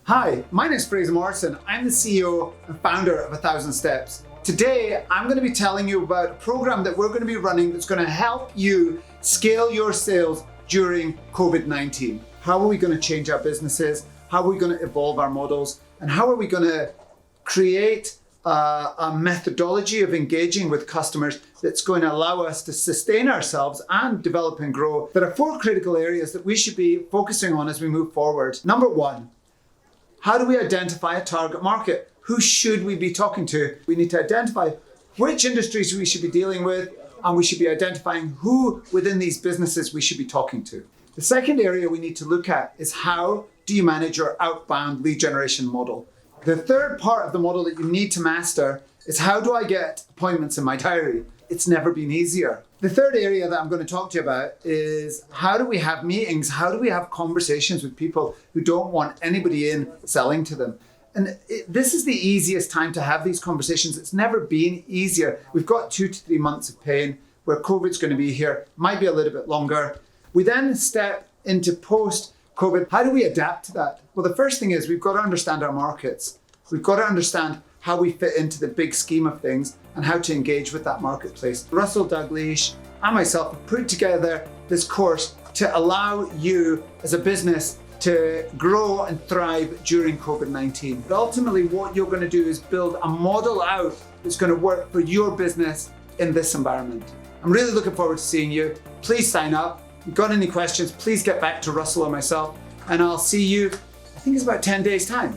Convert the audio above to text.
Hi, my name is Fraser Morrison. I'm the CEO and founder of 1000 Steps. Today, I'm going to be telling you about a program that we're going to be running that's going to help you scale your sales during COVID-19. How are we going to change our businesses? How are we going to evolve our models? And how are we going to create a methodology of engaging with customers that's going to allow us to sustain ourselves and develop and grow? There are 4 critical areas that we should be focusing on as we move forward. Number 1, how do we identify a target market? Who should we be talking to? We need to identify which industries we should be dealing with, and we should be identifying who within these businesses we should be talking to. The second area we need to look at is how do you manage your outbound lead generation model? The third part of the model that you need to master is how do I get appointments in my diary? It's never been easier. The third area that I'm going to talk to you about is how do we have meetings? How do we have conversations with people who don't want anybody in selling to them? And this is the easiest time to have these conversations. It's never been easier. We've got 2 to 3 months of pain where COVID's going to be here, might be a little bit longer. We then step into post-COVID. How do we adapt to that? Well, the first thing is we've got to understand our markets. We've got to understand how we fit into the big scheme of things and how to engage with that marketplace. Russell Dalgleish and myself have put together this course to allow you as a business to grow and thrive during COVID-19. But ultimately, what you're going to do is build a model out that's going to work for your business in this environment. I'm really looking forward to seeing you. Please sign up. If you've got any questions, please get back to Russell or myself, and I'll see you, I think it's about 10 days' time.